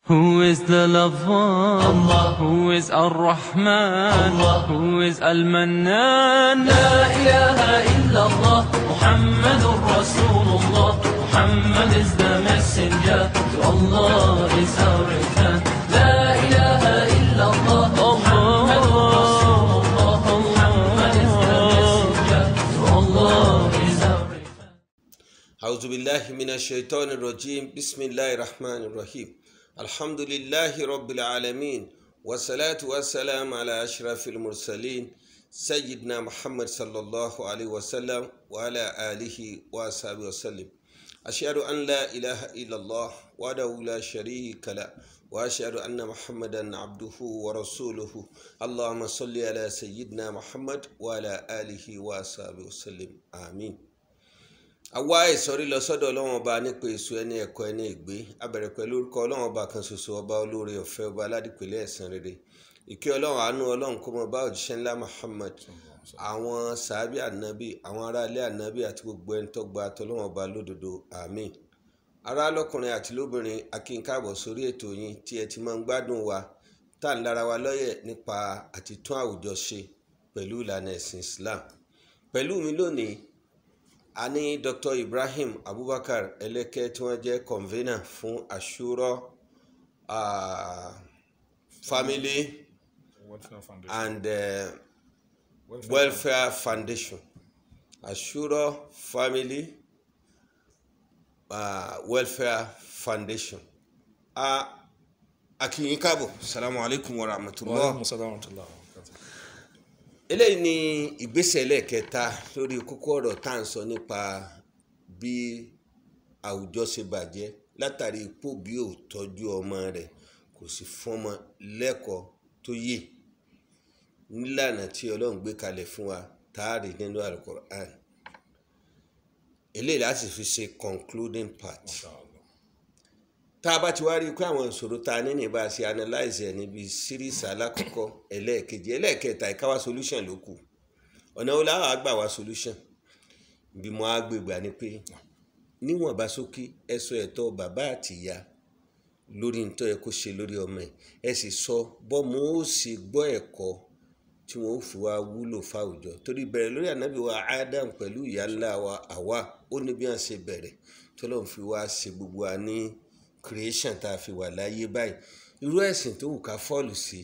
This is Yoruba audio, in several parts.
Who is the lover? Allah. Who is Ar-Rahman? Allah. Who is Al-Mannan? La ilaha illallah, Muhammadur Rasulullah. Muhammad is the messenger, to Allah is our return. La ilaha illallah, Muhammadur Rasulullah. Muhammad is the messenger, to Allah is our return. A'udhu billahi minash shaitanir rajim. Bismillahir rahmanir rahim. Alhamdulillahi rabbil alamin. Wassalatu wassalam ala ashrafil mursalin. Sayyidina Muhammad sallallahu alaihi wasallam wa ala alihi wa ashabihi wasallam. Ashhadu an la ilaha illallah wahdahu la sharika la wa ashhadu anna Muhammadan abduhu wa rasuluhu. Allahumma salli ala sayyidina Muhammad wa ala alihi wa ashabihi wasallam. Amin. Àwa ìsọ̀rí lọ sọ́dọ̀ Ọlọ́run Ọba nípa èso ẹni ẹ̀kọ́ ẹni ìgbé abẹ̀rẹ̀ pẹ̀lú orúkọ Ọlọ́run Ọba kan ṣoṣo ọba olóore ọ̀fẹ́ ọba aládìpẹ̀lẹ̀ ẹ̀san rere ìkẹ́ Ọlọ́run àánú Ọlọ́run kó mọ́ bá òjíṣẹ́ ńlá Muhammad àwọn sàábì ànábì àwọn ará ilé ànábì àti gbogbo ẹni tó gba tọlọ́run Ọba lódodo àmín. Ará lọ́kùnrin àti lóbìnrin a kí yín káàbọ̀ sórí ètò yín tí ẹ ti máa ń gbádùn wa tá ń lára wa lọ́yẹ̀ nípa àtìtún àwùjọ ṣe pẹ̀lú ìlànà ẹ̀sìn Islam. Pẹ̀lú mi lónìí a ní Dr. Ibrahim Abubakar Eleke tí wọ́n jẹ́ convener fún Ashura Family and Welfare Foundation. Ashura Family Welfare Foundation. Akíyín káàbọ̀. Assalamu alaikum wa rahmatullah. Eléyìí ni ìgbésẹ̀ ẹlẹ́ẹ̀kẹta lórí kókó ọ̀rọ̀ tá à ń sọ nípa bí àwùjọ ṣe bàjẹ́ látàrí ipò bí ò tọ́jú ọmọ rẹ̀ kò sì fọ́mọ lẹ́kọ̀ọ́ tó yè nílànà tí Ọlọ́run gbé kalẹ̀ fún wa táàrí nínú Al-Qur'an. Eléyìí láti fi ṣe concluding part. Tá a bá ti wá rí pé àwọn ìṣòro tá a ní ní bá a ṣe analyze ẹ̀ níbi series alákọ̀ọ́kọ́ ẹlẹ́ẹ̀kejì ẹlẹ́ẹ̀kẹta ìkáwá solution ló kù. Ọ̀nà wo láwọn àgbà wá solution bí mo á gbégbà ni pé níwọ̀n bá sókè ẹ sọ ẹ̀tọ́ bàbá àti ìyá lórí ntọ́ ẹ kó ṣe lórí ọmọ ẹ sì sọ bọ́mọ ó sì gbọ́ ẹ̀kọ́ tí wọ́n ó fi wá wúlò fáwùjọ torí bẹ̀rẹ̀ lórí ànábì wa Adam pẹ̀lú ìyá ńlá wa Àwa ó ní bí wọ́n ṣe bẹ̀rẹ̀ tọ́lọ́run fi wá ṣe gbogbo wa ní creation tá a fi wà láyé báyìí irú ẹ̀sìn tó wù ká fọ́ọ̀lù sí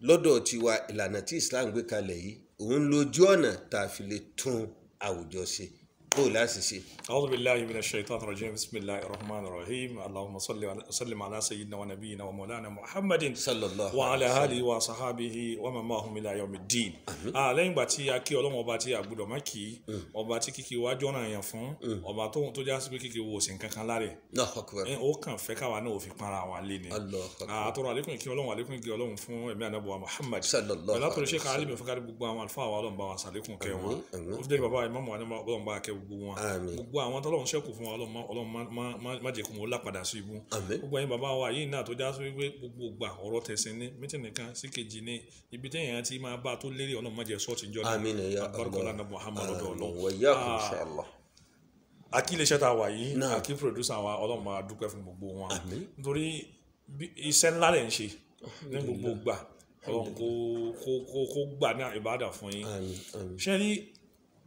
lọ́dọ̀ tiwa ìlànà tí Islam gbé kalẹ̀ yìí òun lójú ọ̀nà tá a fi lè tún àwùjọ ṣe bó láti ṣe. A'udhu billahi minash shaitanir rajim. Bismillahir rahmanir rahim. Allahumma sallim ala sayyidina wa nabiyyina wa maulana Muhammadin Sallallahu wa ala alihi wa sahbihi wa man ma'ahum ila yawmiddin. Lẹ́yìn ìgbà tí a kí Ọlọ́run ọba tí a gbọ́dọ̀ má kí ọba tí kíkí wa jọ́nà yẹn fún ọba tó já sí pé kíkí wo sí nǹkan kan láre ó kàn fẹ́ káwa náà ò fi para wa lé ni àtọrọ àlékún ìkí Ọlọ́run àlékún ìkí Ọlọ́run fún ẹ̀mí ànábì wa Muhammad pẹ̀lú àtọrọ ṣe ká alẹ́ mi fún kárí gbogbo àwọn àlùfáà wa Ọlọ́run bá wa sàlékún kẹ́ wọn ó fi dé bàbá ìmáàmù wa Ọlọ́run bá kẹ́ gbogbo wọn gbogbo àwọn tọ́lọ́run ṣẹ́kù fún wa Ọlọ́run má jẹ́ kó wọn lápadà sí ibú gbogbo ẹ̀yin bàbá wa yìí náà tó já sí wípé gbogbo gbà ọ̀rọ̀ tẹ̀sìn ní mítìnì kan sí kejì ní ibi tẹ́yìn àti máa bá tó lérí Ọlọ́run má jẹ́ sọ́ọ̀tì jọ́ ní àbárkọ́lá náà Muhammad Ọlọ́run akílẹ̀ iṣẹ́ tá a wà yìí akí producer wa Ọlọ́run máa dúpẹ́ fún gbogbo wọn nítorí iṣẹ́ ńlá lẹ̀ ń ṣe ní gbogbo gbà Ọlọ́run kó gbà ní ìbádà fún yín ṣe rí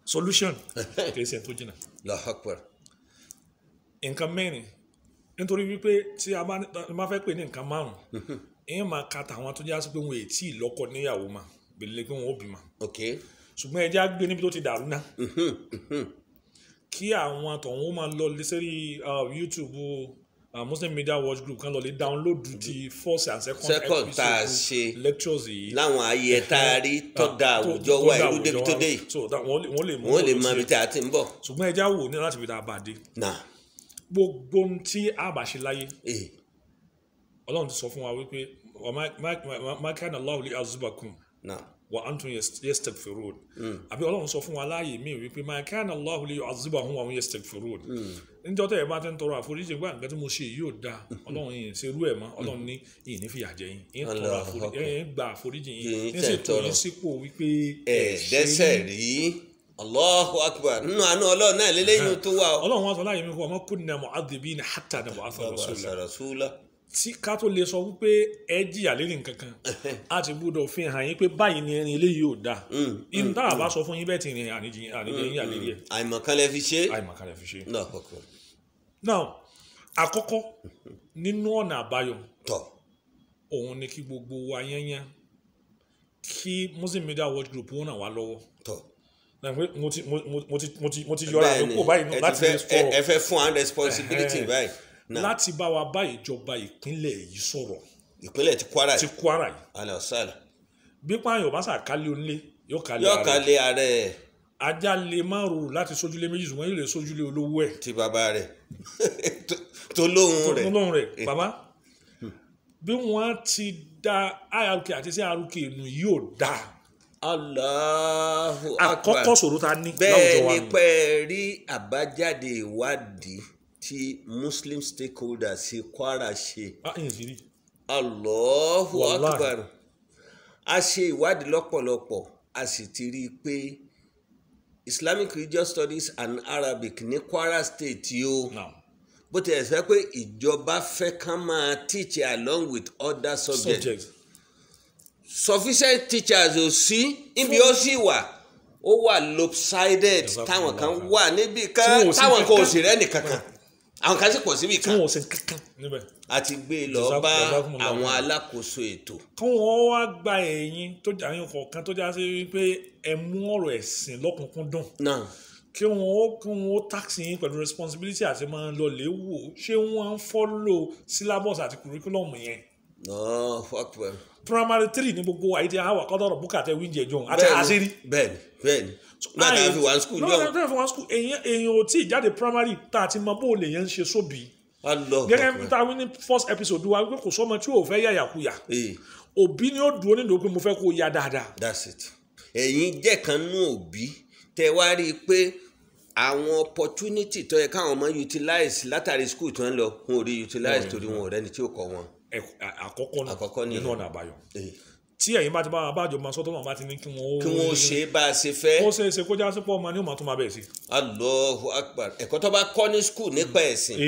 solution kì í ṣe tó jìnnà nǹkan mẹ́rin nítorí wípé tí a bá fẹ́ pè ní nǹkan márùn-ún èèyàn máa ka tàwọn tó já sí pé wọn ò tí ì lọ́kọ níyàwó mà gbèlè pé wọn ò bímọ ṣùgbọ́n ẹja gbé níbi tó ti dàrú náà kí àwọn tọ̀hún máa lọ sórí YouTube Muslim Media Watch Group kan lọ lè download ti first and second episode lectures yìí láwọn ayé tá a rí tó da àwùjọ wa irú débi tó dé yìí wọ́n lè mọ ibi tí a ti ń bọ̀ ṣùgbọ́n ẹja wò ní láti fi dáa bá a dé gbogbo tí a bá ṣe láyé Ọlọ́run ti sọ fún wa wípé ma kana Allahu li'azibakum wa antum yastaghfirun àbí Ọlọ́run sọ fún wa láàyè mí wípé ma kana Allahu li'azibahum wa hum yastaghfirun níjọ́ tẹ́ ẹ bá ti ń tọrọ àforíjì gbà nǹkan tí mo ṣe yóò da Ọlọ́run yìí ṣe rú ẹ̀ mọ́ Ọlọ́run ní yìí ní fìyà jẹ yín yín tọrọ àforíjì yín gba àforíjì yín ní sì tọ́ yín sípò wípé dẹ́ṣẹ̀ rí Allahu akbar nínú àánú Ọlọ́run náà lélẹ́yìn tó wà. Ọlọ́run wá sọ láàyè mi fún wa ma kunna mu'adhibina hatta nab'atha rasula tí ká tó lè sọ wípé ẹ jìyà lérí nǹkan kan a ti gbọ́dọ̀ fi hàn yín pé báyìí ni ẹni eléyìí ò dáa inú táwa bá sọ fún yín bẹ́ẹ̀ ti rìn àníjẹ yín àlérí ẹ̀. àìmọ̀kan lẹ fi ṣe. àìmọ̀kan lẹ fi ṣe. now àkọ́kọ́ nínú ọ̀nà àbáyọ òun ni kí gbogbo wa yányán kí Muslim Media Watch Group wọn ràn wá lọ́wọ́. mo ti yọra mi kó báyìí náà láti lè sọ̀rọ̀. ẹ fẹ́ fún our responsibility báyìí. láti bá wa bá ìjọba ìpínlẹ̀ yìí sọ̀rọ̀. ìpínlẹ̀ ti Kwara yìí. ti Kwara yìí. alẹ́ ọ̀sán. bí pààyàn bá sàkálé onílé yóò kálé ara ẹ̀. ajá lè má rò láti sójúlé méjì ṣùgbọ́n yóò lè sójúlé olówó ẹ̀. ti bàbá rẹ̀ tó lóhùn rẹ̀ bàbá bí wọ́n ti da IRK àti CRK nù yóò da. Allahu Akbar. àkọ́kọ́ ṣòro ta ní láwùjọ wa. bẹ́ẹ̀ ni pẹ́ rí àbájáde ìwádìí tí Muslim stakeholders ṣe Kwara ṣe. Allahu Akbar. a ṣe ìwádìí lọ́pọ̀lọpọ̀ a sì ti rí i pé Islamic Religious Studies and Arabic ní Kwara State yóò. No. Bó ti ẹ̀ sẹ́ pé ìjọba fẹ́ ká máa teach along with other subjects. Sufficient teachers ò sí ibi ó sì wà ó wà lopsided táwọn kan wà níbi kan táwọn kan ò sì rẹ́ nìkankan àwọn kan sì pọ̀ síbi kan àti gbé lọ bá àwọn alákòóso ètò. kí wọ́n wá gba ẹ̀yìn tó jà yín kọ̀ọ̀kan tó já sí wípé ẹ mú ọ̀rọ̀ ẹ̀sìn lọ́kùnkúndùn. kí wọ́n taxi yín pẹ̀lú responsibility àti máa lọ lè wò ṣé wọ́n ń follow syllabus àti curriculum yẹn. Primary 3 ní gbogbo àyè tí a wà kọ́dọ̀rọ̀ bùkátẹ́ wíńjẹ jọ àti àṣírí. bẹ́ẹ̀ni láti fi wá school jọ. láti fi wá school èèyàn ò tí ì jáde primary tá a ti mọ bó o lè yẹn ń ṣe sóbì. gẹ́gẹ́ bí táwọn ní first episode wa wípé kò sọ́mọ tí ò fẹ́ yàyàkuyà òbí ni ó dúró nínú pé mo fẹ́ kó o ya dáadáa. That's it. ẹ̀yin jẹ́ kan nú òbí tẹ wá rí i pé àwọn opportunity tó yẹ káwọn ọmọ utilize látàrí school tó ń lọ wọn ò rí utilize torí wọn ò rẹ́ni tí ó kọ́ wọn. àkọ́kọ́ nínú ọ̀nà àbáyọ tí ẹ̀yin bá ti bá wọn bájọ máa sọ́tọ́ náà bá ti ní kí wọ́n ṣe bá a ṣe fẹ́. ó ṣe é ṣe kó já sí pọ̀ ọmọ ní òmà tó máa bẹ̀rẹ̀ sí. Allahu Akbar. ẹ̀kọ́ tó bá kọ́ ní school nípa ẹ̀sìn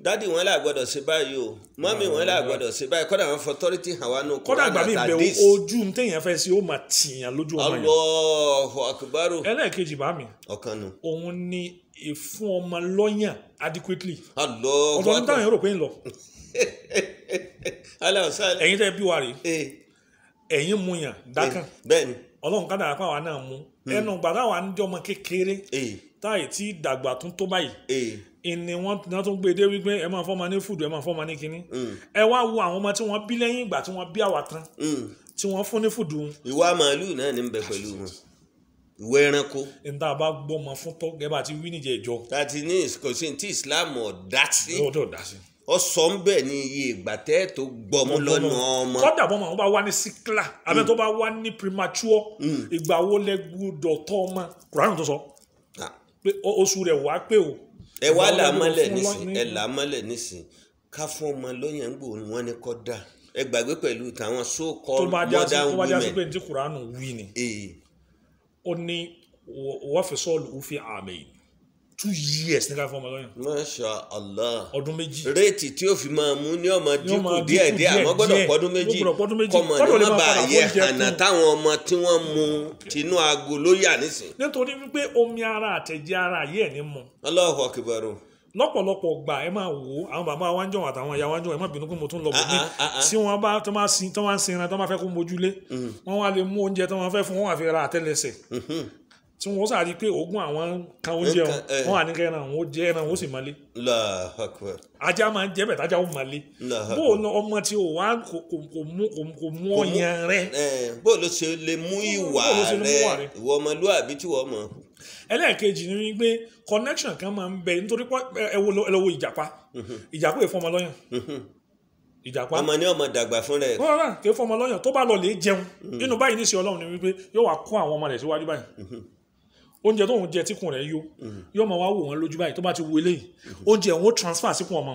dádì wọn là gbọ́dọ̀ ṣe báyìí o mọ́mí wọn là gbọ́dọ̀ ṣe báyìí kọ́dà wọn authority hàn wá nù kọ́dà gbà mí bẹ̀ ojú téèyàn fẹ́ sí ó máa tìyàn lójú ọmọ yẹn. Allahu Akbar. ẹlẹ́ẹ̀kejì bá mi ọ̀kan nù. òun ni ìfún ọmọ lọ́yàn adequately. Allahu Akbar. ọ̀dọ̀ ní táwọn yẹn rò pé ń lọ. ẹ̀yin tẹ́ bí wa rè ẹ̀yin mu yàn dákàn Ọlọ́run ká dára pàwọn náà mú ẹnu gbàdá wa ń jọmọ kékeré táyì tí dàgbà tún tó báyìí ìní wọn tún gbé dé wípé ẹ máa fọmọ ní fùdù ẹ máa fọmọ ní kínní ẹ wá wo àwọn ọmọ tí wọ́n bí lẹ́yìn ìgbà tí wọ́n bí àwa tán tí wọ́n fún ní fùdù. ìwà màálù náà ní bẹ pẹ̀lú wọn ìwé ẹranko. níta bá gbọ́mọ fún tọ́ gẹ́gẹ́ bá ti wí níjẹ̀ ìjọ. láti ní kò sí ní tí Islam ọ̀dá sí. ọ̀dọ̀ dá sí ó sọ ń bẹ̀ ní iye ìgbà tẹ́ tó gbọmú lọ́nà ọmọ. kọ́dà bọ́mọ àwọn bá wá ní síkìlà àbẹ́ tó bá wá ní premature ìgbà wo lẹ gbúdọ̀ tọ́ ọmọ Kùránì tó sọ pé oṣù rẹ̀ wá pé o. ẹ wá làmọ́lẹ̀ nísìn ká fún ọmọ lọ́yàn gbò wọ́n ní kọ́dà ẹ gbàgbé pẹ̀lú tàwọn so called modern women. tó bá já sí pé ní tí Kùránì wí ni ó ní wọ́n fi sọ́ọ̀lù òfin àmì 2 years ní ká fún ọmọ lọ́yàn. Masha Allah. ọdún méjì. réètì tí ó fi máa mú ní ọmọ dínkù díẹ̀díẹ̀ àmọ́ gbọ́dọ̀ pọ́dún méjì kọ́mọ ní wọ́n bá yẹ àná táwọn ọmọ tí wọ́n mu tinú aago ló yà nísìn. nítorí wípé omi ara àtẹ̀jẹ̀ ara yìí ẹ̀ ní mu. Allahu Akbar. lọ́pọ̀lọpọ̀ gbà ẹ máa wò ó àwọn bàbá wa ń jọ àtàwọn ìyá wa ń jọ ẹ má bínú pé mo tún lọ bọ̀ ní tí wọ́n bá tó máa ń sinra tó máa fẹ́ kó mójúlé wọ́n wá lè mú oúnjẹ tó máa fẹ́ fún wọn àfi ra àtẹ́lẹsẹ̀ tí wọ́n sáré pé oògùn àwọn kan oúnjẹ wọn wà ní kẹrin àwọn oúnjẹ ẹran ó sì máa lé. ajá máa ń jẹ bẹ́ẹ̀ tájà ó máa lé. bó o lọ ọmọ tí o wá kò mú ọyàn rẹ. bó o ló ṣe lè mú ìwà rẹ ìwọ ọmọlúwàbí tí wọ́n mọ̀. ẹlẹ́ẹ̀kejì ni wípé connection kan máa ń bẹ nítorí pé ẹ wo ìjàpá ìfọmọ lọ́yàn. ìjàpá ọmọ ní ọmọ dàgbà fún rẹ. rárá kì í fọmọ lọ́yàn tó bá lọ lè jẹun nínú báyìí níṣẹ́ Ọlọ́run ni wípé yóò wá kó àwọn ọmọ rẹ̀ síwájú báyìí oúnjẹ tó ń jẹ tíkùn rẹ̀ yóò máa wá wò wọ́n lójú báyìí tó bá ti wo eléyìí oúnjẹ òun ó transfer síkùn ọmọ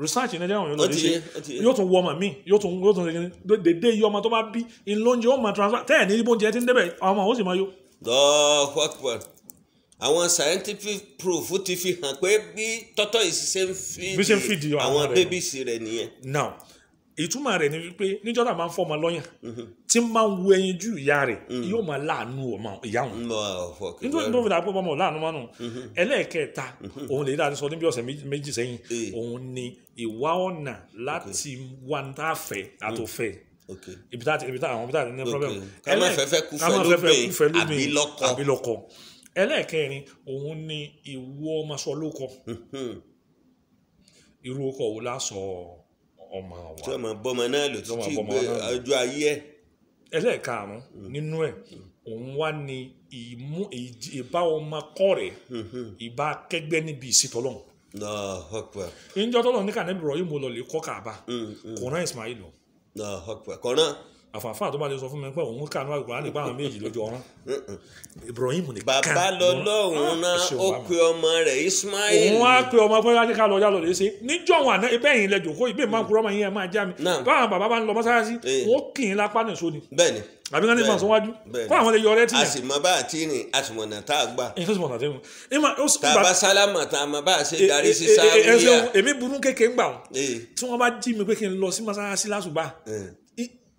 research ní ẹjẹ àwọn yóò lọ lè ṣe yóò tún wọ ọmọ mi yóò tún dédé iye ọmọ tó bá bí ìlóúnjẹ ó máa transfer tẹ́ẹ̀ ní oúnjẹ tí ń débẹ̀ ọmọ ó sì máa yó. àwọn scientific proof ti fi hàn pé bí tortoise ṣe ń feed àwọn babies rẹ̀ nìyẹn. now ìtumọ̀ rẹ̀ ni wípé níjọ́ náà máa ń fọmọ lọ́yàn tí ń máa ń wo ẹyin ju ìyá rẹ̀ yóò máa láàánú ọmọ ìyá wọn nítorí tó fi dà pé ọmọ láàánú mánu ẹlẹ́ẹ̀kẹta òun lè dáa sọ níbi ọ̀sẹ̀ méjì sẹ́yìn òun ni ìwà ọ̀nà láti wá ń tá a fẹ́ àtòfẹ́ ibi tá àwọn ibi tá ní problem ká má fẹ́fẹ́ kú fẹ́ lóbìn àbí lọ́kọ ẹlẹ́ẹ̀kẹrin òun ni ìwọ ọmọ sọ lóko irú ọkọ wo lásọ ọmọ wa tí ọmọ bọmọ náà lò títí gbé ọjọ́ ayé ẹ̀. ẹlẹ́ẹ̀karùn nínú ẹ̀ òun wá ní ìbá ọmọ kọ́ rẹ̀ ìbá kẹgbẹ́ níbi ìsìtọ́lọ́hún. ìjọ tọ́lọ̀ ní kànáà Ibrahim mo lọ lè kọ́ Kaaba kọ̀ọ̀nà Ismail kọ̀ọ̀nà àfààfà tó bá lè sọ fún mi pé òun kànú àgbà nípa àwọn méjì lójú ọ̀run Ibrahim nìkan. bàbá lọ́lọ́run náà ó pe ọmọ rẹ̀ Ismail. òun á pe ọmọ pé wájú ká lọ yá lọ lè ṣe níjọ́ wọn àná ibẹ̀ yìí lẹ́jọ́ kó ibẹ̀ máa ń kúrọ́ ọmọ yẹn máa já mi báwọn bàbá bá ń lọ mọ́sálásí wọn ó kì í lápá nìṣó ni. bẹ́ẹ̀ni àbí ká ní ìfọ̀nsán wájú kó àwọn lè yọ ọrẹ́ tì yàn. a sì mọ bá àti rìn a sì mọ̀nà tá a gbà. tàbá sálámà tá a mọ bá a ṣe darí sí sáwíyà. èmi burú kékeré ń gbà wọn tí wọ́n bá jí mi pé kí n lọ sí mọ́sálásí lásùbà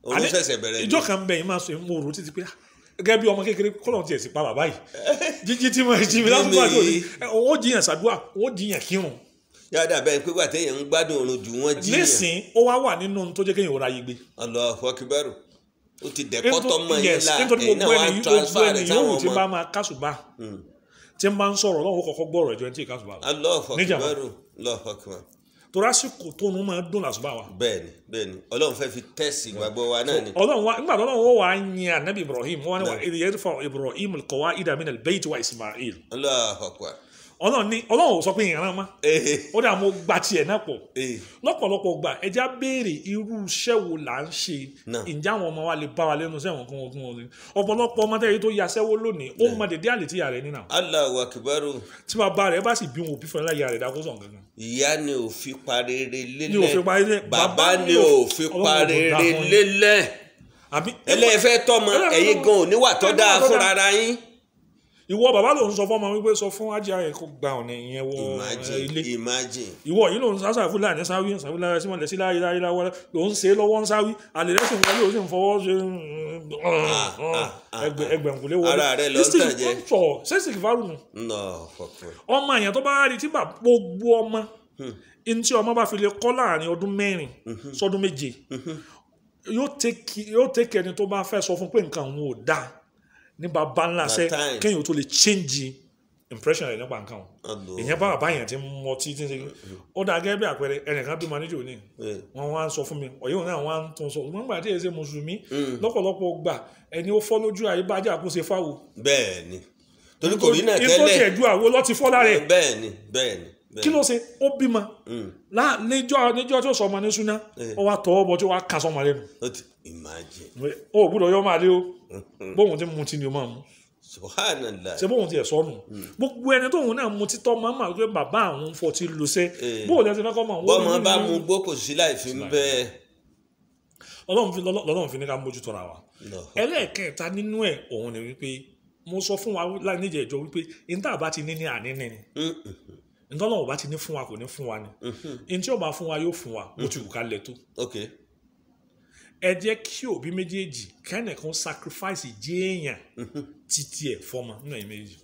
olùsẹ̀sẹ̀ bẹ̀rẹ̀ ìjọ kan bẹ̀ yìí máa sọ mo rò títí pé gẹ́gẹ́ bí ọmọ kékeré kọ́lọ̀ tiẹ̀ sì pa bàbá yìí jíjí tí mo jí mi lásìkò àti òní òun jiyàn sàdúrà òun jiyàn kírun. yàrá bẹ́ẹ̀ pé wà téèyàn ń gbádùn oorun jù wọ́n jiyàn. nísìn ó wá wà nínú tó jẹ́ kéèyàn ráyè gbé. Allahu Akbar ó ti dẹ̀kọ́ tọ́mọ yẹn la ẹ̀yin náà wà transfer rẹ̀ sáwọn ọmọ. tí bá máa kásùbà tí ń bá ń sọ̀rọ̀ lọ́wọ́ kọ̀ọ̀kan gbọ́rọ̀ ẹ̀jọ̀ ní tí ì kásùbà. Allahu Akbar torásìkò tó ń máa dùn lásùbà wa. bẹ́ẹ̀ni Ọlọ́run fẹ́ fi tẹsí ìgbàgbọ́ wa náà ni. Ọlọ́run wa nígbà tó Ọlọ́run wà á yin anabi Ibrahim wọn ni wà á yẹ fọ Ibrahim al-qawa'ida min al-bayt wa Ismail. Allahu Akbar. Ọlọ́run sọ pé ìran ma ó dà mo gba tiẹ̀ náà pọ̀ lọ́pọ̀lọpọ̀ gbà ẹja béèrè irú iṣẹ́ wo là ń ṣe ǹjẹ́ àwọn ọmọ wa lè bá wa lẹ́nu sẹ́wọ̀n kún wọn ọ̀pọ̀lọpọ̀ ọmọ tẹ́lẹ̀ tó ya sẹ́wọ́ lónìí ó mọ dédé àlè tí ìyá rẹ̀ nínà. Allahu Akbar. tí bàbá rẹ̀ bá sì bí wọn òbí fún ẹ láyà rẹ̀ dákó sàn gangan. ìyá ni ò fi parere lélẹ̀ bàbá ni ò fi parere lélẹ̀ ẹlẹ́fẹ́ tọ́mọ ẹ̀yin gan ò níwà tó dáa fúnra ara yín. ìwọ bàbá ló ń sọ fọmọ wípé sọ fún ajá ẹ kó gba ọ̀nà ìyẹn wọ ilé ìwọ yìí ló ń sásà fúlàní sáwí sàfúlàní sí mọ̀lẹ́sí láyé láwọ́ ló ń ṣe lọ́wọ́ ń sáwí àlèrẹ́sìn wọlé ó sì ń fọwọ́ ṣe ẹgbẹ̀ǹkùlé wọlé ara rẹ lọ ń tàjẹ́ sẹ́sìkì fárùnù ọmọ àyàn tó bá rí tí gbogbo ọmọ tí ọmọ bá fi lè kọ́ láàrin ọdún 4 sọdún 7 yóò tẹ́kẹ̀ ẹni tó bá fẹ́ sọ fún pé nǹkan òun ò dáa ní bàbá ńlá sẹ kéèyàn tó lè change impression rẹ nípa nǹkan o ìyẹn bá bàbá yẹn ti mọ tí tí ń ṣe ó dá gẹ́gẹ́ bí àpẹẹrẹ ẹnìkan bí manager òní wọn wá ń sọ fún mi ọ̀yẹ́ òní àwọn ń tún sọ wọn gbà tí èyí ṣe mùsùlùmí lọ́pọ̀lọpọ̀ gbà ẹni ó fọ́ lójú àyíbájá àkóso fáwo. bẹ́ẹ̀ni torí kò rí náà tẹ́lẹ̀ nítorí ẹ̀jú àwo lọ́ ti fọ́ lára ẹ̀. bẹ́ẹ̀ni kí ló ṣe ó bímọ níjọ́ tí ó sọ ọmọ ní súná ó wá tọwọ́ bọ tí ó wá kà sọmọ lẹ́nu. ó gbúdọ̀ yọ máa lé o bóun ti mutí ni o máa mú. Subhanallah. ṣe bóun ti ẹ̀ sọnù gbogbo ẹni tóun náà mutí tọ́ máa máa gbé bàbá àwọn fọtí lu sẹ́ bóun lẹ́sìn fẹ́ kọ́ máa wọ́n. bọ́mọ bá mu gbó kò sí láì fi ń bẹ́ẹ̀. Ọlọ́run fi ní ká mójútó ra wa. ẹlẹ́ẹ̀kẹta nínú ẹ̀ òun ni wípé mo sọ fún wa níjẹ̀ ìjọ wípé níta bá ti ní ní àní ní ni ntọ́nà ọba ti ní fún wa kò ní fún wa ni ntí ọba fún wa yóò fún wa bó ti wù ká lẹ̀ tó. ẹ jẹ́ kí òbí méjèèjì kẹ́nìkan sacrifice jéèyàn títí ẹ̀ fọ́mọ nínú ẹ̀yìn méjì.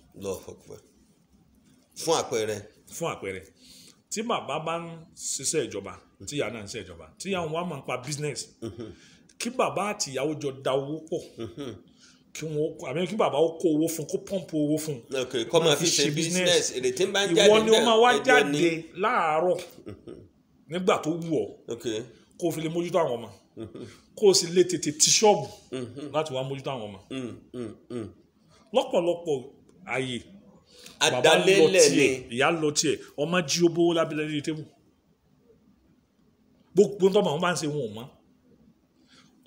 fún àpẹẹrẹ tí bàbá bá ń ṣiṣẹ́ ìjọba tí ìyá náà ń ṣiṣẹ́ ìjọba tí ìyá wọn máa ń pa business kí bàbá àti ìyàwó jọ da owó pọ̀ kí bàbá ó kó owó fún kó pọ́ǹpù owó fún kó máa fi ṣe business èrè tí ń bá ń jáde ìwọ ni ó máa wá jáde láàárọ̀ nígbà tó wù ọ́ kó o fi lè mójútó àwọn ọmọ kó o sì lè tètè ti ṣọ́ọ̀bù láti wá mójútó àwọn ọmọ lọ́pọ̀lọpọ̀ ààyè bàbá lọ tiẹ̀ ìyá lọ tiẹ̀ ọmọ jí ó bówó lábẹ́lẹ́ lórí tébù gbogbo ń tọ́mọ̀ wọn bá ń ṣe wọn ò mọ́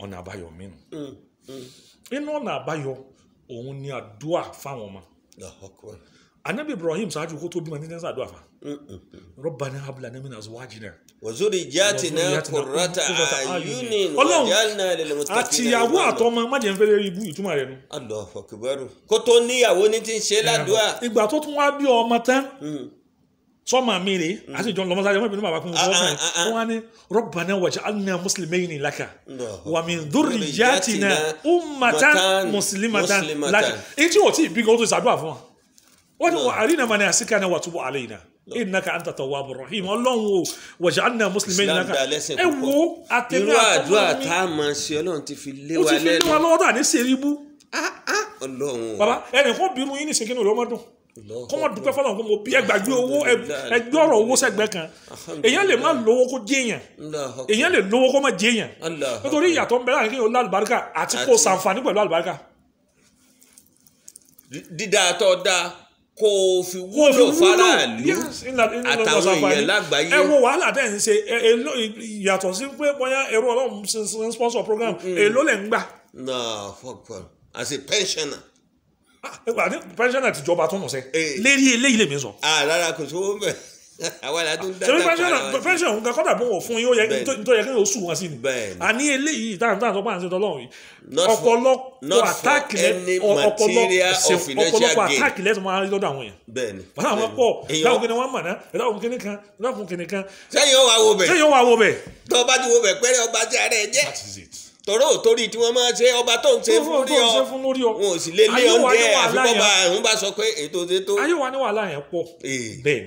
ọ̀nà àbáyọ mìíràn inú ọ̀nà àbáyọ òun ni àdúà fáwọn ọmọ Ànábì Ibrahim ṣáájú kó tó bímọ ní tẹ́sán àdúà fa Rabbana hab lana min azwajina وذرياتنا قرة أعين Ọlọ́run وجعلنا للمتقين àtìyàwó àtọmọ má jẹ́ ń fẹ́ rí ibú ìtumọ̀ rẹ̀ nu. Allahu Akbar. Kó tó níyàwó ní ti ń ṣe ládùúà. Ìgbà tó tún wá bí ọmọ tán sọ́mà mi rè àti ìjọ ńlọmọ sáyẹn mọ́bìnrin bàbá fún mi sọ́kàn yìí wọ́n á ní Rabbana waj'alna muslimayni laka wa min dhurriyyatina ummatan muslimatan laka. Èyí tí o ti bí gan tó ṣàdúrà fún wa wọ́n ní wa arina manasikana wa tub alayna innaka anta tawwabur rahim. Ọlọ́run o waj'alna muslimayni laka. Ẹ wo àtẹ̀mí irú àdúrà tá a máa ṣe Ọlọ́run ti fi lé wa lẹ́nu. ó ti fi lé wa lọ́wọ́ tó à ní sèríbú. Ọlọ́run. Bàbá ẹnì kan bínú yín ní sèkínú rẹ̀ ọmọdún kọ́mọ dúpẹ́ fọlọ́n kó mo bí ẹgbàgbé owó ẹgbẹ́ ọ̀rọ̀ owó sẹ́gbẹ́ kan èèyàn lè má lówó kó jéèyàn èèyàn lè lówó kó má jéèyàn nítorí ìyàtọ̀ ń bẹ láàrin kéèyàn lálùbáríkà àti kó sàǹfààní pẹ̀lú àlùbáríkà. dídá tó dáa kó o fi wúlò faraàlú àtàwọn èèyàn lágbàáyé. ẹ wo wàhálà tẹ̀ ń ṣe ìyàtọ̀ sí pé bóyá ẹ̀rọ Ọlọ́run ṣe sponsor program èló lẹ̀ ń gbà. as a pensioner. pensioner ti jọba tó nù sẹ lérí eléyìí lè mi sọ. rárá kò sówó bẹ àwa la tún dá pensioner nǹkan kọ́dà bó wọ̀ fún yín ó yẹ nítorí yẹ kí yóò sùn wọn sí ni. àní eléyìí táwọn tó bá ń ṣe tọ́lọ́run yìí ọ̀pọ̀lọpọ̀ àtàkì lẹ́tọ̀ máa ń lọ́dọ̀ àwọn yẹn. wọ́n àwọn pọ̀ dáhùn kí ni wọ́n mọ̀ náà dáhùn kí ni kan dáhùn kí ni kan. sẹ́yìn ó wà wo bẹ̀. tó bá ti wo bẹ̀ pẹ́rẹ́ ọba tí ara ẹ̀ jẹ́. tọrọ torí tí wọ́n máa ṣe ọba tó ń ṣe fún rí ọ wọn ò sì lè lé oúnjẹ àfikọ́ba àwọn bá sọ pé ètò ètò. ayé wa ní wàhálà yẹn pọ̀ bẹ́ẹ̀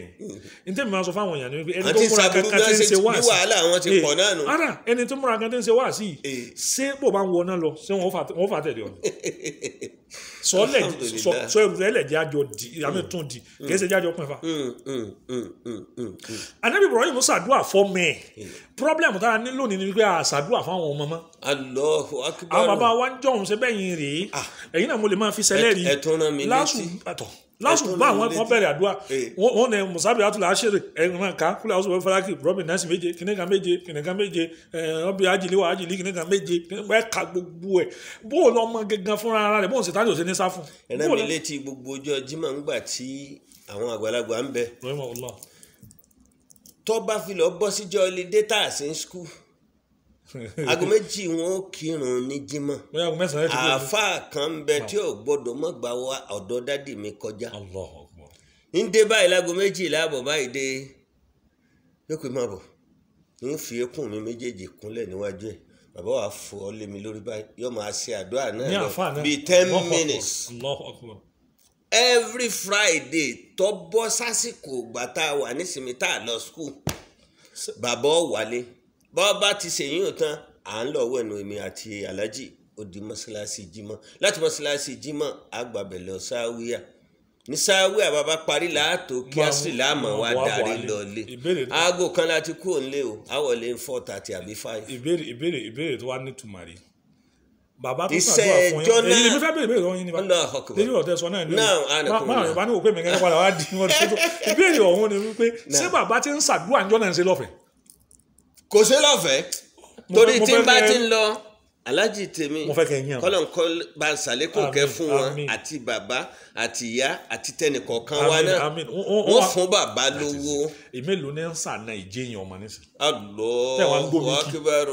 ni n tẹ́mi máa sọ fáwọn èèyàn ni wípé ẹni tó múra kankan tí ń ṣe wá sí wàhálà wọn ti pọ̀ náà nù. ara ẹni tó múra kankan tí ń ṣe wá sí ṣé bò bá ń wọ náà lọ ṣé wọ́n fà tẹ̀lé ọ ni. sọ ẹlẹ jẹ àjọ di àmì tún di kìí ṣe jájọ pín fa. Ànábì Ibrahim ṣàdúrà fọmọ ẹ problem tá a ní lónìí ni wípé a ṣàdúrà fáwọn ọmọ mọ́. Allahu Akbar. àwọn bàbá wa ń jọ̀hún ṣe bẹ́yìn rèé ẹ̀yin náà mo lè máa fi ṣẹlẹ̀ rí lásùn bá àwọn kan bẹ̀rẹ̀ àdúrà wọn ní musabi atula aṣèrè ẹ̀rìn náà ká kúlẹ̀ ọ̀ṣọ́ fọlákì robin nasi méje kìnìkan méje ọbì ajílẹ̀ wà ajílẹ̀ kìnìkan méje ẹ̀ka gbogbo ẹ̀ bó o lọ mọ gẹ́gẹ́ fúnra ara rẹ̀ bó o sì tájú òsè ní sá fún. ẹ̀rẹ́ mi létí gbogbo ọjọ́ Jímọ̀ ń gbà tí àwọn àgbàlagbà ń bẹ tó bá fi lọ bọ́ síjọ́ ilé data sí skul aago méjì wọn kírun ní Jímọ̀ àáfàá kan ń bẹ tí ò gbọ́dọ̀ mọ́ gbà wá ọ̀dọ̀ dádì mi kọjá ń dé báyìí láago méjì láàbọ̀ báyìí dé yóò pé má bọ̀ ń fi eékún mi méjèèjì kúnlẹ̀ níwájú ẹ̀ bàbá wa fọ ọ lé mi lórí báyìí yóò máa ṣe àdúrà náà lọ bíi 10 minutes every Friday tó bọ́ sásìkò ìgbà tá a wà nísìnyí tá a lọ school bàbá ọ wálé bọ́ bá ti ṣèyí tán à ń lọ wẹ̀nu èmi àti aláàjì ó di mọ́ṣáláṣí Jímọ̀ láti mọ́ṣáláṣí Jímọ̀ àgbàbẹ̀ lọ sáwíà ní sáwíà bàbá parí láàtò kí á sì láàmú wa darí lọlé aago kan láti kú òǹlé o àwọlé 4:30 àbí 5. ìbéèrè tó wá nítumọ̀ rí bàbá tó ṣàdúrà fún yín èyí lèmi fẹ́ béèrè lọ́wọ́ yín ní bàbá lórí ọ̀tẹ̀ sọ náà ní máa rìn bá ní òpé mi kẹ́kẹ́ padà wá di wọn tó ìbéèrè ọ̀hún ni wípé ṣé bàbá ti ń ṣàdúrà ńjọ́ náà ń ṣe lọ́fẹ̀ẹ́. kò ṣe lọ́fẹ̀ẹ́ torí tí n bá ti ń lọ aláàjì tèmi kọ́lọ̀ ń kọ́ bá ń ṣàlékún kẹ́ fún wọn àti bàbá àti ìyá àti tẹnìkọ̀ọ̀kan wa náà wọ́n fún bàbá lówó. ìmélòó ní ń sànà ìjẹyàn ọmọ nísìnyí. Allahu Akbar.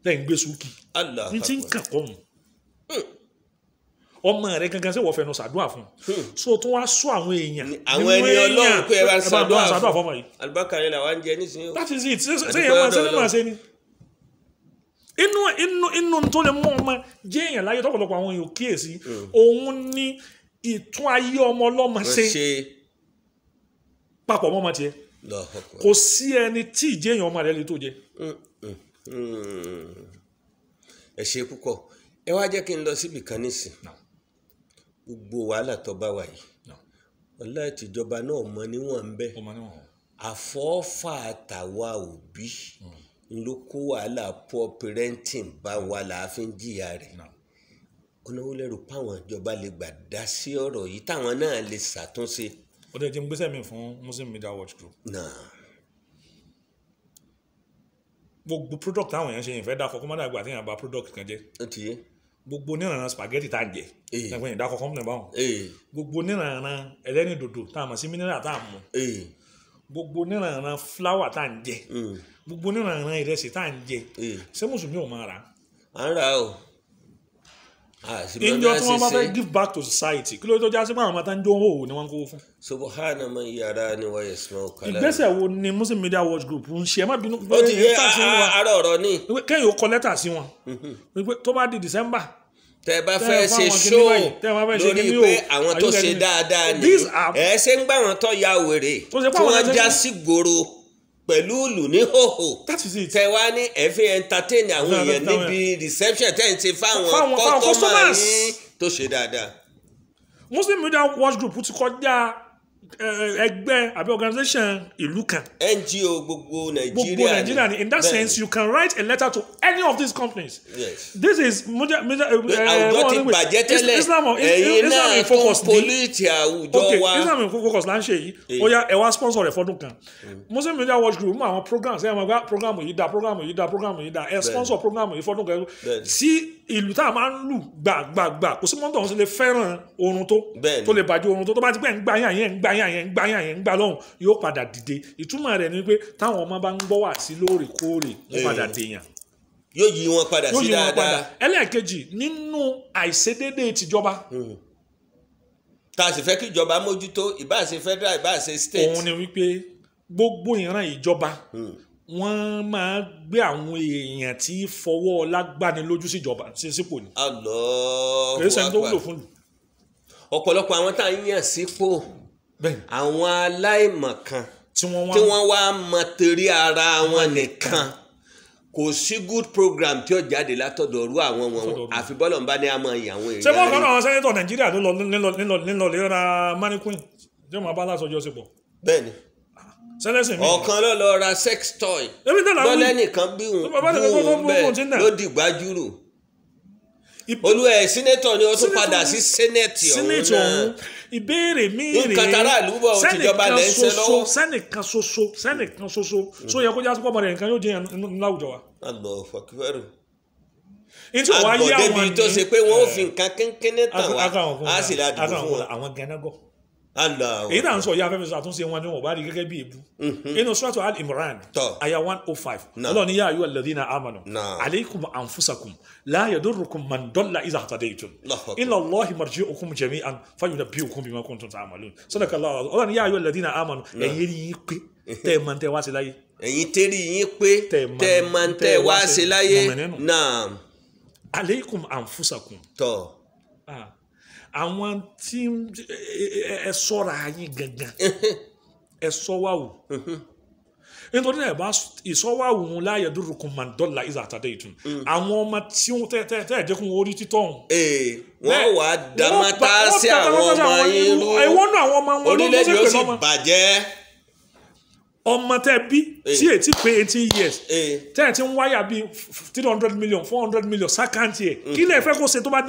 lẹ́yìn gbé sùkì ní tí ń kàn kọ́ mu ọmọ rẹ gangan ṣe wọ́n fẹnu ṣàdúrà fún so tó wá sọ àwọn èèyàn àwọn ẹni Ọlọ́run pé ẹ bá ṣàdúrà fún alùbákàrẹ là wá ń jẹ nísìnyí. that is it ṣé yẹn máa ṣe ní máa ṣe ni inú tó lè mú ọmọ jẹ́ èèyàn láyé tọ́pọ̀lọpọ̀ àwọn èèyàn kíyèsí òun ní ìtún ayé ọmọ ọlọ́mọ ṣe papọ̀ mọ́ ọmọ tiẹ̀ kò sí ẹni tí ìjẹ́ èèyàn ọmọ rẹ lè tó jẹ. ẹ ṣe púpọ̀ ẹ wá jẹ́ kí n lọ síbi kan nísìn gbogbo wàhálà tó bá wà yìí ọlá ìtìjọba náà mọ níwọ̀n ń bẹ àfọ́fà àtàwa òbí ló kó wàhálà poor parenting bá wa láàfin jìyà rẹ̀ ọ̀nà wo lẹ́rù páwọn ìjọba lè gbà dá sí ọ̀rọ̀ yìí táwọn náà lè ṣàtúnṣe. ó dẹ̀ jẹ́ ń gbéṣẹ́ mi fún Muslim Media Watch Group. gbogbo product táwọn èèyàn ṣe yìí fẹ́ dákọ̀ kó má dàgbà tí èèyàn bá product kan jẹ́. gbogbo oníranran spaghetti tá à ń jẹ ẹgbẹ́ yìí dákọ̀ company báwọn. gbogbo oníranran ẹlẹ́ni dòdò tá a mọ̀ sí mineral tá a mọ̀. gbogbo níranran flour tá ń jẹ gbogbo níranran ìrẹsì tá ń jẹ ṣé mùsùlùmí ò máa rà à ń rà o ìjọ tí wọ́n bá fẹ́ give back to society kí ló tó já sí pé àwọn ọmọ tá ń jó hòhò ni wọ́n ń kówó fún. subahana man yàrá ni wọ́n yẹ small kala. ìgbésẹ̀ wo ni Muslim Media Watch Group ń ṣe ẹ má bínú. ó ti yé ara ọ̀rọ̀ ni. kẹ́yìn ó kọ lẹ́tà sí wọn tó bá di December. tẹ bá fẹ́ ṣe show lórí pé àwọn tó ṣe dáadáa ni ẹ ṣe ń gbà wọn tó ya wèrè tí wọ́n já sí gbòòrò pẹ̀lú ìlú ní hòhò tẹ wá ní ẹ̀fín entertain àwọn èèyàn níbi reception tẹ̀ ń ṣe fáwọn kọ́sọ́mà yín tó ṣe dáadáa. Muslim Media Watch Group ti kọjá ẹgbẹ́ àbí organization ìlú kan. NGO gbogbo Nàìjíríà ni in that sense you can write a letter to any of these companies. Yes. This is àwùjọ ti bàjẹ́ tẹ́lẹ̀ ẹ̀yin náà tó ń politi àwùjọ wa. Islam in focus là ń ṣe yìí ó yá ẹ wá sponsor rẹ̀ fọ́dún kan. Muslim Media Watch Group mú àwọn programs ẹ̀ máa gbá program yìí dá ẹ sponsor program yìí fọ́dún kan. tí ìlú tá a máa ń lù gbàgbàgbà kò sí mọ́tò ọ̀hún sí lè fẹ́ràn oorun tó lè bàjẹ́ oorun tó bá ti pẹ́ ń gbá yàn ń gbá lọ́hùn yóò padà dìde ìtumọ̀ rẹ̀ ni pé táwọn ọmọ bá ń gbọ́ wá sí lóòrèkóòrè wọ́n padà dèèyàn. yóò yí wọn padà sí dáadáa. ẹlẹ́ẹ̀kejì nínú àìṣedéédéé tìjọba. tá a sì fẹ́ kí ìjọba mójútó ìbá ṣe federal ìbá ṣe state. òun ni wípé gbogbo ìran ìjọba wọ́n máa gbé àwọn èèyàn tí fọwọ́ lágbáni lójú síjọba sípò ni. kì í ṣe ẹni tó wúlò fún lù. ọ̀pọ̀lọpọ̀ àwọn tá à ń yàn sípò àwọn aláìmọ̀kan tí wọ́n wá mọ torí ara wọn nìkan kò sí good program tí ó jáde látọ̀dọ̀ ọ̀rú àwọn wọn àfi bọ́lọ̀ ń bá ní àmọ́ ìyàwó èèyàn. ṣé wọ́n kọ́ àwọn sẹ́nẹ́tọ̀ Nàìjíríà ló nílò lè ra mannequin tí wọ́n máa bá aláṣọjọ́ sí pọ̀. bẹ́ẹ̀ni ọ̀kan ló lọ ra sex toy lọ́lẹ́nìkan bí òun bẹ́ẹ̀ ló dìgbàjúrò olú ẹ̀ sínétọ̀ ni ó tún padà sí sẹ́nẹ̀tì ọ̀hún náà ìbéèrè míì nǹkan tara àlùbọ̀ òtìjọba lẹ́ ń ṣe lọ́wọ́. sẹ́nìkan ṣoṣo so yẹ kó jásí pọ̀ mọ́ra nǹkan yóò jẹ́ láwùjọ wa. àlọ́ fọkífẹ́rù àgọ́ débi tó ṣe pé wọ́n ò fi nǹkan kínkínní tàn wá á sì ra dùn fún wọn. àwọn gánagọ́ èyí náà ń sọ ìyá afẹ́fẹ́ àtúnṣe wọn ni wọn bá rí gẹ́gẹ́ bí èbú inú suratu Al-Imran aya 105 Ọlọ́run ní yā ayyuhalladhīna āmanū ʿalaykum anfusakum lā yadurrukum man dalla idhā ihtadaytum ilā Allāhi marji'ukum jami'an fayunabbi'ukum bimā kuntum ta'malūn sadaqallāhu Ọlọ́run ní yā ayyuhalladhīna āmanū ẹ̀yin rí yín pé tẹ́ ẹ máa ń tẹ́ wá sí láyé. ẹ̀yin tẹ́rí yín pé tẹ́ ẹ máa ń tẹ́ wá sí láyé náà. ʿalaykum anfusakum àwọn tí ẹ ṣọ́ra yín gangan ẹ ṣọ́wáwù nítorí náà bá ìṣọ́wáwù lā yadurrukum man dalla idhā ihtadaytum àwọn ọmọ tí wọ́n tẹ́ ẹ̀jẹ̀kùn orí títọ́ wọ́n wà á dámátá sí àwọn ọmọ yín rú orílẹ̀-èdè ó sì bàjẹ́. ọmọ tẹ bí tí èyí ti pé 18 years tẹ́ ẹ̀ ti ń wáyà bíi 300 million 400 million sákàǹtì ẹ̀ kí lè fẹ́ kó ṣe tó bá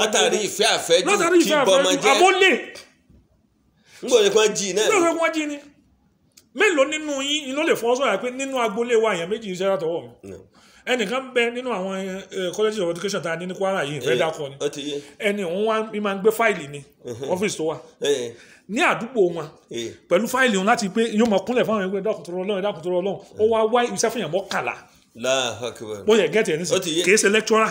látàrí ìfẹ́ àfẹ́jù kí bọ́mọ jẹ́ àbólè nígbà tí wọ́n jí náà nígbà tí wọ́n jí ni mélòó nínú yín iná lè fọwọ́ sọ̀rọ̀ pé nínú agboolé wa èèyàn méjì iṣẹ́ látọwọ́ mi ẹnìkan bẹ nínú àwọn colleges of education tá a ní ní Kwara yìí ìfẹ́ dákọ ni ẹni òun wá máa ń gbé fáìlì ní ọ́fíìsì tó wà ní àdúgbò wọn pẹ̀lú fáìlì wọn láti pé yóò mọ kúnlẹ̀ fáwọn ẹgbẹ́ dákùtòrò Ọlọ́run ó wá wá iṣẹ́ fún yàn mọ́kànlá bó yẹ gẹ́tì ẹ̀ nísìnyí kìí ṣe lecturer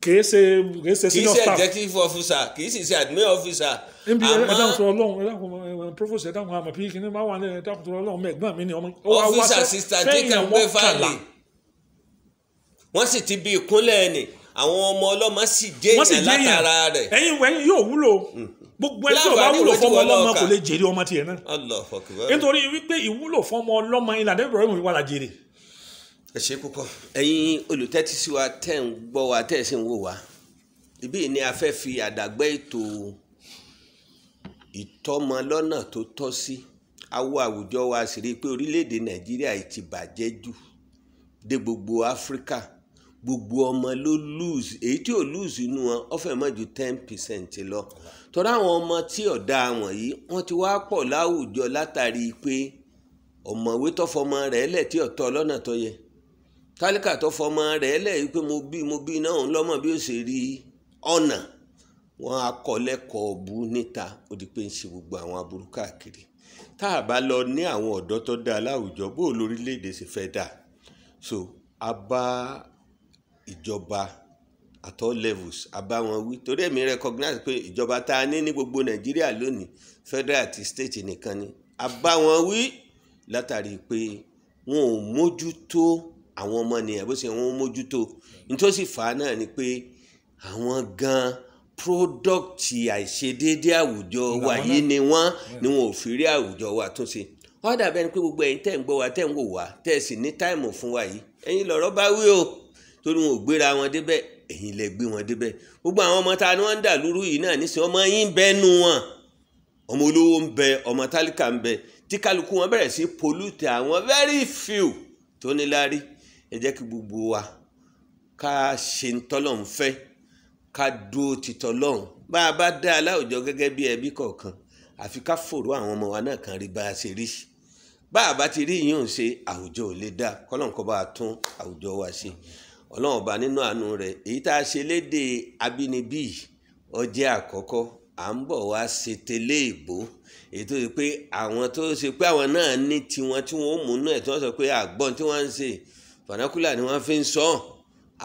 kìí ṣe senior staff kìí ṣe executive officer kìí sì ṣe admin officer. níbi ẹ̀dákùtòrò Ọlọ́run provost ẹ̀dákùn àmọ̀ pí kìíní máa wà ní ẹ̀dákùtòrò Ọlọ́run mẹ́gbọ́n mi ni ọmọ officer assistant kíkà gbé fáìlì wọ́n sì ti bí ìkúnlẹ̀ ẹni àwọn ọmọ ọlọ́mọ sì jẹ́ èèyàn látara rẹ̀. ẹ̀yin yóò wúlò gbogbo ẹni tí ò bá wúlò fọmọ ọlọ́mọ kò lè jèrè ọmọ tiẹ̀ náà. nítorí wípé ìwúlò fọmọ ọlọ́mọ ìlànà ìbọ̀rọ̀ ìwà la jèrè. ẹ ṣé púpọ̀. ẹ̀yin olùtẹ́tí sí wa tẹ́ ń gbọ́ wa tẹ́ ẹ̀ sì ń wò wá ibí ni a fẹ́ fi àdàgbẹ́ ètò ìtọ́mọ lọ́nà tó tọ́ sí awọ àwùjọ wa sì rí i pé orílẹ̀-èdè Nàìjíríà ti bàjẹ́ jù dé gbogbo Áfíríkà gbogbo ọmọ ló lose èyí tí ò lose inú wọn ó fẹ́ mọ́ ju 10% lọ torí àwọn ọmọ tí ọ̀dà wọ̀nyí wọ́n ti wá pọ̀ láwùjọ látàrí pé ọ̀mọ̀wé tó fọmọ rẹ̀ lẹ̀ tí ọ̀tọ̀ lọ́nà tó yẹ tálíkà tó fọmọ rẹ̀ lẹ̀ wípé mo bí náà ń lọ́mọ bí ó ṣe rí ọ̀nà wọn akọ̀lẹ́kọ̀ọ́ bú níta ó di pé ń ṣe gbogbo àwọn aburú káàkiri tá a bá lọ ní àwọn ọ̀dọ́ tó dáa láwùjọ bó lórílẹ̀‐èdè sì fẹ́ dà. So a bá ìjọba at all levels a bá wọn wí torí èmi recognize pé ìjọba tá a ní gbogbo Nàìjíríà lónìí federal àti state nìkan ni a bá wọn wí látàrí pé wọn ò mójútó àwọn ọmọ nìyẹn bó ṣe wọn mójútó nítòsí fà á náà ni pé àwọn gan pírọ́dọ̀kìtì àìṣedéédé àwùjọ wa yìí ni wọn ò fi rí àwùjọ wa tún ṣe. Wọ́n dàbẹ́ ni pé gbogbo ẹ̀yin tẹ́ ń gbọ́ wa tẹ́ ń wò wá tẹ́ ẹ sì ní táìmù fún wa yìí ẹ̀yin lọ̀rọ̀ bá wí o torí wọn ò gbéra wọn débẹ̀ ẹ̀yin lẹ gbé wọn débẹ̀. Gbogbo àwọn ọmọ ta ni wọ́n ń dà lúrú yìí náà nísìnyí ọmọ yín bẹ́ẹ̀ nu wọn ọmọ olówó ń bẹ ọmọ tálíkà ń bẹ tí kálukú wọn bẹ̀rẹ̀ sí pollute àwọn very few tó níláárí. Ẹ jẹ́ kí gbogbo wa ká ṣe ń tọ́lọ̀ ń fẹ́ ká dúró ti tọ́lọ́hún bá a bá dá aláwùjọ gẹ́gẹ́ bí ẹbí kọ̀ọ̀kan àfi ká fòrò àwọn ọmọ wa náà kan rí bá a ṣe rí bá a bá ti rí yìí ń ṣe àwùjọ ò lè dá kọ́lọ́n kó bá a tún àwùjọ wa ṣe. Ọlọ́run ọba nínú àánú rẹ̀ èyí tá a ṣe lédè abínibí ọjẹ́ àkọ́kọ́ à ń bọ̀ wá ṣe tẹ́lẹ̀ ìbò èyí tó ṣe pé àwọn tó ṣe pé àwọn náà ní tiwọn tí wọ́n mú náà tí wọ́n sọ pé àgbọ̀n tí wọ́n ń ṣe fanakula ni wọ́n fi ń sọ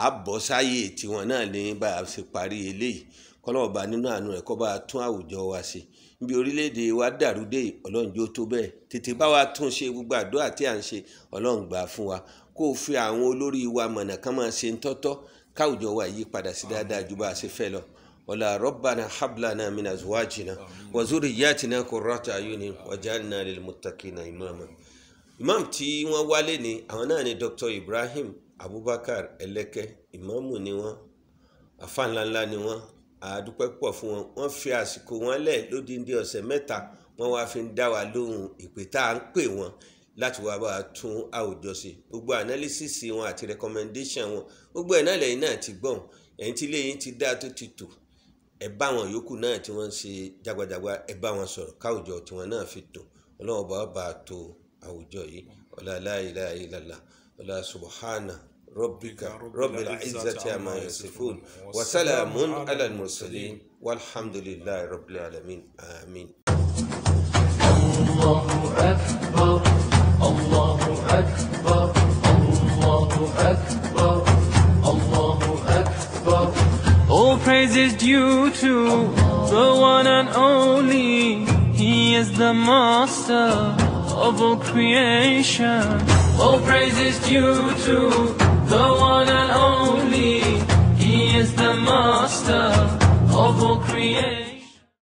àbọ̀sáyé tiwọn náà ní bá a ṣe parí eléyìí kọ́lọ́run ọba nínú àánú rẹ̀ kó bá a tún àwùjọ wa ṣe. Níbi orílẹ̀-èdè wa dàrú dé Ọlọ́run jó tó bẹ́ẹ̀ tètè bá wa tún ṣe gbogbo àdúrà tí à ń ṣe Ọlọ́run gbà fún wa kó o fi àwọn olórí wa mọ̀nà kán máa ṣe ń tọ́tọ́ káwùjọ wa yí padà sí dáadáa ju bá a ṣe fẹ́ lọ. Wala rabbana hablana min azwajina wa zurriyyatina qurrata ayunin waj'alna lil muttaqina imama. Imam tí wọ́n wálé ni àwọn náà ni Dr. Ibrahim Abubakar Eleke ìmáàmù ni wọ́n àfáà ńláńlá ni wọ́n àdúpẹ́ pọ̀ fún wọn. Wọ́n fi àsìkò wọn lẹ̀ lódìndí ọ̀sẹ̀ mẹ́ta wọ́n wá fi ń dá wa lóhùn ìpè tá à ń pè wọ́n láti wá bá a tún àwùjọ ṣe. Gbogbo analysis wọn àti recommendation wọn gbogbo ẹ̀ náà lẹ́yìn náà ti gbọ́n ẹ̀yin tí lẹ́yìn ti dá tó ti tò ẹ bá wọn yòókù náà tí wọ́n ń ṣe jagbajagba ẹ bá wọn sọ̀rọ̀ káwùjọ tí wọ́n náà fi tò Ọlọ́run bá a tó àwùjọ yìí. Wala la ilaha illallah wala subhana rabbika rabbil izzati amma yasifun wa salamun ala al-mursalin walhamdulillahi rabbil alamin. Amin. Allahu akbar Allahu akbar Allahu akbar Allahu akbar. All praise is due to the one and only. He is the master of all creation. All praise is due to the one and only. He is the master of all creation.